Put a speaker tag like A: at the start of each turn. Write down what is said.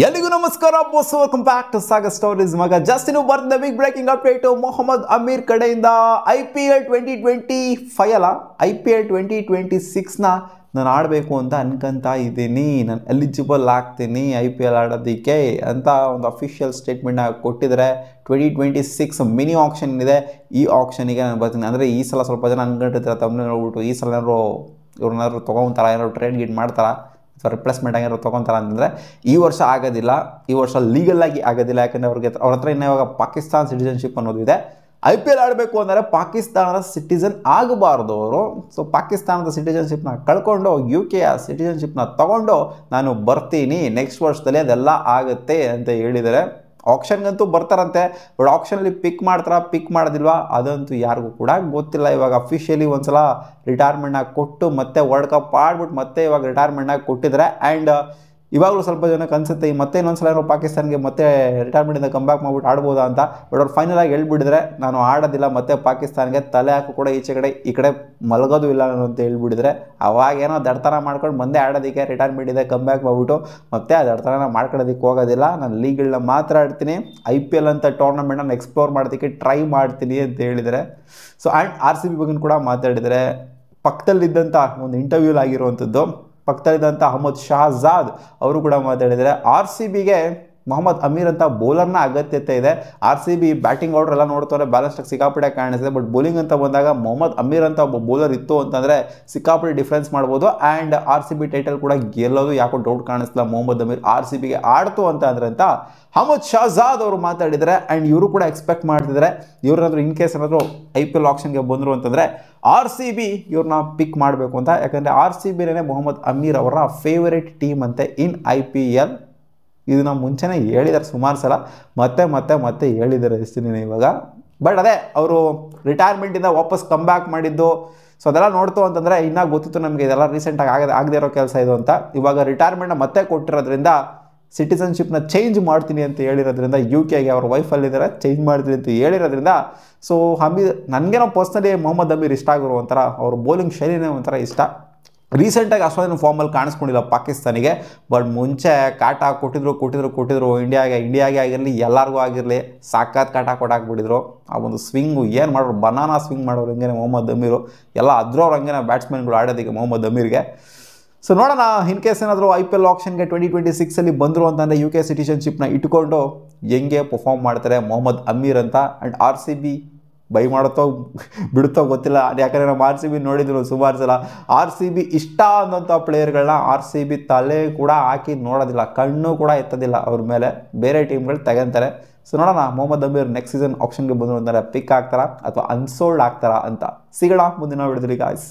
A: ಎಲ್ಲಿಗೂ ನಮಸ್ಕಾರ boss, welcome back to Sagar stories. ಮಗ ಜಸ್ಟ್ ಇನ್ನು ಬರ್ತಿದ್ದ big breaking update Mohammad Amir ಕಡೆಯಿಂದ IPL 2025 ಅಲ್ಲ, IPL 2026ನ ನಾನು ಆಡಬೇಕು ಅಂತ ಅನ್ಕೊಂತ ಇದ್ದೀನಿ. ನಾನು ಎಲಿಜಿಬಲ್ ಆಗ್ತೀನಿ IPL ಆಡೋದಕ್ಕೆ ಅಂತ ಒಂದು ಅಫಿಷಿಯಲ್ ಸ್ಟೇಟ್ಮೆಂಟ್ನ ಕೊಟ್ಟಿದ್ದಾರೆ. 2026 ಮಿನಿ ಆಕ್ಷನ್ ಇದೆ. ಈ ಆಕ್ಷನಿಗೆ ನಾನು ಬರ್ತೀನಿ. ಅಂದರೆ ಈ ಸಲ ಸ್ವಲ್ಪ ಜನ ಅನ್ಕೊಂಡಿರ್ತಾರೆ ತಮ್ಮನೇ ನೋಡ್ಬಿಟ್ಟು ಈ ಸಲ ಏನಾದ್ರು ಇವ್ರನ್ನಾದ್ರು ತೊಗೊತಾರ, ಏನಾದ್ರು ಟ್ರೇಡ್ ಗೀಡ್ ಮಾಡ್ತಾರ ಅಥವಾ ರಿಪ್ಲೇಸ್ಮೆಂಟ್ ಆಗಿರೋ ತೊಗೊತಾರ ಅಂತಂದರೆ ಈ ವರ್ಷ ಆಗೋದಿಲ್ಲ. ಈ ವರ್ಷ ಲೀಗಲಾಗಿ ಆಗೋದಿಲ್ಲ. ಯಾಕಂದರೆ ಅವ್ರ ಹತ್ರ ಇನ್ನೂ ಇವಾಗ ಪಾಕಿಸ್ತಾನ ಸಿಟಿಜನ್ಶಿಪ್ ಅನ್ನೋದಿದೆ. IPL ಆಡಬೇಕು ಅಂದರೆ ಪಾಕಿಸ್ತಾನದ ಸಿಟಿಸನ್ ಆಗಬಾರ್ದು ಅವರು. ಸೊ ಪಾಕಿಸ್ತಾನದ ಸಿಟಿಜನ್ಶಿಪ್ನ ಕಳ್ಕೊಂಡು UK ಸಿಟಿಜನ್ಶಿಪ್ನ ತೊಗೊಂಡು ನಾನು ಬರ್ತೀನಿ, ನೆಕ್ಸ್ಟ್ ವರ್ಷದಲ್ಲಿ ಅದೆಲ್ಲ ಆಗುತ್ತೆ ಅಂತ ಹೇಳಿದ್ದಾರೆ. ಆಕ್ಷನ್ಗಂತೂ ಬರ್ತಾರಂತೆ. ಬಟ್ ಆಕ್ಷನಲ್ಲಿ ಪಿಕ್ ಮಾಡ್ತಾರಾ ಪಿಕ್ ಮಾಡೋದಿಲ್ವಾ ಅದಂತೂ ಯಾರಿಗೂ ಕೂಡ ಗೊತ್ತಿಲ್ಲ. ಇವಾಗ ಅಫಿಷಿಯಲಿ ಒಂದ್ಸಲ ರಿಟೈರ್ಮೆಂಟ್ನ ಕೊಟ್ಟು ಮತ್ತೆ ವರ್ಲ್ಡ್ ಕಪ್ ಆಡ್ಬಿಟ್ಟು ಮತ್ತೆ ಇವಾಗ ರಿಟೈರ್ಮೆಂಟ್ನ ಕೊಟ್ಟಿದ್ದಾರೆ. ಆ್ಯಂಡ್ ಇವಾಗಲೂ ಸ್ವಲ್ಪ ಜನಕ್ಕೆ ಅನಿಸುತ್ತೆ ಮತ್ತೆ ಇನ್ನೊಂದ್ಸಲ ಏನೋ ಪಾಕಿಸ್ತಾನಿಗೆ ಮತ್ತೆ ರಿಟೈರ್ಮೆಂಟಿಂದ ಕಂಬ್ಯಾಕ್ ಮಾಡ್ಬಿಟ್ಟು ಆಡ್ಬೋದಾ ಅಂತ. ಬಟ್ ಅವ್ರು ಫೈನಲ್ ಆಗಿ ಹೇಳ್ಬಿಟ್ಟಿದ್ರೆ ನಾನು ಆಡೋದಿಲ್ಲ ಮತ್ತೆ ಪಾಕಿಸ್ತಾನಿಗೆ ತಲೆ ಹಾಕು ಕೂಡ ಈಚೆ ಕಡೆ ಈ ಕಡೆ ಮಲಗೋದು ಇಲ್ಲ ನಾನು ಅಂತ ಹೇಳ್ಬಿಟ್ಟಿದ್ರೆ ಅವಾಗೇನೋ ದಡ್ತನ ಮಾಡ್ಕೊಂಡು ಬಂದೆ ಆಡೋದಕ್ಕೆ ರಿಟೈರ್ಮೆಂಟ್ ಇದೆ ಕಂಬ್ಯಾಕ್ ಮಾಡ್ಬಿಟ್ಟು ಮತ್ತೆ ಆ ದಡ್ತನ ಮಾಡ್ಕೊಳ್ಳೋದಕ್ಕೆ ಹೋಗೋದಿಲ್ಲ. ನಾನು ಲೀಗ್ಗಳನ್ನ ಮಾತ್ರ ಆಡ್ತೀನಿ. IPL ಅಂತ ಟೂರ್ನಮೆಂಟನ್ನು ಎಕ್ಸ್ಪ್ಲೋರ್ ಮಾಡೋದಕ್ಕೆ ಟ್ರೈ ಮಾಡ್ತೀನಿ ಅಂತ ಹೇಳಿದರೆ. ಸೊ ಆ್ಯಂಡ್ RCB ಬಗ್ಗೆ ಕೂಡ ಮಾತಾಡಿದರೆ. ಪಕ್ಕದಲ್ಲಿದ್ದಂಥ ಒಂದು ಇಂಟರ್ವ್ಯೂಲ್ ಆಗಿರುವಂಥದ್ದು ಪಕ್ಕದಲ್ಲಿದ್ದಂಥ ಅಹಮದ್ ಶಹಜಾದ್ ಅವರು ಕೂಡ ಮಾತಾಡಿದ್ದಾರೆ. RCBಗೆ ಮೊಹಮ್ಮದ್ ಅಮೀರ್ ಅಂತ ಬೌಲರ್ನ ಅಗತ್ಯತೆ ಇದೆ. RCB ಬ್ಯಾಟಿಂಗ್ ಆರ್ಡರ್ ಎಲ್ಲ ನೋಡ್ತಾರೆ ಬ್ಯಾಲೆನ್ಸ್ಟಾಗಿ ಸಿಕ್ಕಾಪಟ್ಟೆ ಕಾಣಿಸಿದೆ. ಬಟ್ ಬೌಲಿಂಗ್ ಅಂತ ಬಂದಾಗ ಮೊಹಮ್ಮದ್ ಅಮೀರ್ ಅಂತ ಒಬ್ಬ ಬೌಲರ್ ಇತ್ತು ಅಂತಂದರೆ ಸಿಕ್ಕಾಪಟ್ಟೆ ಡಿಫ್ರೆನ್ಸ್ ಮಾಡ್ಬೋದು. ಆ್ಯಂಡ್ RCB ಟೈಟಲ್ ಕೂಡ ಗೆಲ್ಲೋದು ಯಾಕೋ ಡೌಟ್ ಕಾಣಿಸ್ತಿಲ್ಲ. ಮೊಹಮ್ಮದ್ ಅಮೀರ್ RCBಗೆ ಆಡ್ತು ಅಂತ ಅಹಮದ್ ಶಹಜಾದ್ ಅವರು ಮಾತಾಡಿದ್ದಾರೆ. ಆ್ಯಂಡ್ ಇವರು ಕೂಡ ಎಕ್ಸ್ಪೆಕ್ಟ್ ಮಾಡ್ತಿದ್ದಾರೆ ಇವ್ರನ್ನಾದ್ರೂ ಇನ್ ಕೇಸ್ ಏನಾದರೂ IPL ಆಕ್ಷನ್ಗೆ ಬಂದರು ಅಂತಂದರೆ RCB ಇವ್ರನ್ನ ಪಿಕ್ ಮಾಡಬೇಕು ಅಂತ. ಯಾಕಂದರೆ RCBನೇ ಮೊಹಮ್ಮದ್ ಅಮೀರ್ ಅವರ ಫೇವರೇಟ್ ಟೀಮ್ ಅಂತೆ ಇನ್ IPL. ಇದನ್ನ ಮುಂಚೆನೇ ಹೇಳಿದ್ದಾರೆ ಸುಮಾರು ಸಲ, ಮತ್ತೆ ಮತ್ತೆ ಮತ್ತೆ ಹೇಳಿದ್ದಾರೆ ಎಷ್ಟಿದ್ದೀನಿ ಇವಾಗ. ಬಟ್ ಅದೇ ಅವರು ರಿಟೈರ್ಮೆಂಟಿಂದ ವಾಪಸ್ ಕಮ್ಬ್ಯಾಕ್ ಮಾಡಿದ್ದು ಸೊ ಅದೆಲ್ಲ ನೋಡ್ತು ಅಂತಂದರೆ ಇನ್ನೂ ಗೊತ್ತಿತ್ತು ನಮಗೆ ಇದೆಲ್ಲ ರೀಸೆಂಟಾಗಿ ಆಗದೇ ಇರೋ ಕೆಲಸ ಇದು ಅಂತ. ಇವಾಗ ರಿಟೈರ್ಮೆಂಟ್ನ ಮತ್ತೆ ಕೊಟ್ಟಿರೋದ್ರಿಂದ ಸಿಟಿಸನ್ಶಿಪ್ನ ಚೇಂಜ್ ಮಾಡ್ತೀನಿ ಅಂತ ಹೇಳಿರೋದ್ರಿಂದ UKಗೆ ಅವ್ರ ವೈಫಲ್ಲಿದ್ದಾರೆ ಚೇಂಜ್ ಮಾಡ್ತೀನಿ ಅಂತ ಹೇಳಿರೋದ್ರಿಂದ ಸೊ ನನಗೇನೋ ಪರ್ಸ್ನಲಿ ಮೊಹಮ್ಮದ್ ಅಮೀರ್ ಇಷ್ಟ ಆಗಿರೋ ಒಂಥರ ಅವ್ರ ಬೌಲಿಂಗ್ ಶೈಲಿನೇ ಒಂಥರ ಇಷ್ಟ. ರೀಸೆಂಟಾಗಿ ಅಷ್ಟೊಂದೇನು ಫಾರ್ಮಲ್ಲಿ ಕಾಣಿಸ್ಕೊಂಡಿಲ್ಲ ಪಾಕಿಸ್ತಾನಿಗೆ. ಬಟ್ ಮುಂಚೆ ಕಾಟ ಕೊಟ್ಟಿದ್ರು ಇಂಡಿಯಾಗೆ ಆಗಿರಲಿ ಎಲ್ಲರಿಗೂ ಆಗಿರಲಿ ಸಾಕಾತ್ ಕಾಟ ಕೊಟ್ಟಾಕ್ಬಿಟ್ಟಿದ್ರು. ಆ ಒಂದು ಸ್ವಿಂಗು ಏನು ಮಾಡೋರು, ಬನಾನಾ ಸ್ವಿಂಗ್ ಮಾಡೋರು ಹಂಗೇನೆ ಮೊಹಮ್ಮದ್ ಅಮೀರು. ಎಲ್ಲ ಅದ್ರವ್ರು ಹಂಗೇನೆ ಬ್ಯಾಟ್ಸ್ಮನ್ಗಳು ಆಡೋದಕ್ಕೆ ಮೊಹಮ್ಮದ್ ಅಮೀರ್ಗೆ. ಸೊ ನೋಡೋಣ ಇನ್ ಕೇಸ್ ಏನಾದರೂ IPL ಆಕ್ಷನ್ಗೆ 2026 ಬಂದರು ಅಂತಂದರೆ UK ಸಿಟಿಸನ್ಶಿಪ್ನ ಇಟ್ಕೊಂಡು ಹೆಂಗೆ ಪರ್ಫಾರ್ಮ್ ಮಾಡ್ತಾರೆ ಮೊಹಮ್ಮದ್ ಅಮೀರ್ ಅಂತ. ಆ್ಯಂಡ್ RCB ಬೈ ಮಾಡುತ್ತೋ ಬಿಡುತ್ತೋ ಗೊತ್ತಿಲ್ಲ. ಯಾಕಂದರೆ ನಾವು RCB ನೋಡಿದ್ರು ಸುಮಾರು ಸಲ. RCB ಇಷ್ಟ ಅನ್ನೋಂಥ ಪ್ಲೇಯರ್ಗಳನ್ನ RCB ತಲೆ ಕೂಡ ಹಾಕಿ ನೋಡೋದಿಲ್ಲ, ಕಣ್ಣು ಕೂಡ ಎತ್ತೋದಿಲ್ಲ ಅವ್ರ ಮೇಲೆ. ಬೇರೆ ಟೀಮ್ಗಳು ತಗೊಂತಾರೆ. ಸೊ ನೋಡೋಣ ಮೊಹಮ್ಮದ್ ಅಮೀರ್ ನೆಕ್ಸ್ಟ್ ಸೀಸನ್ ಆಕ್ಷನ್ಗೆ ಬಂದರು ಅಂತಾರೆ ಪಿಕ್ ಆಗ್ತಾರಾ ಅಥವಾ ಅನ್ಸೋಲ್ಡ್ ಆಗ್ತಾರಾ ಅಂತ. ಸಿಗೋಣ ಮುಂದಿನ ವಿಡಿಯೋದಲ್ಲಿ ಗಾಯ್ಸ್.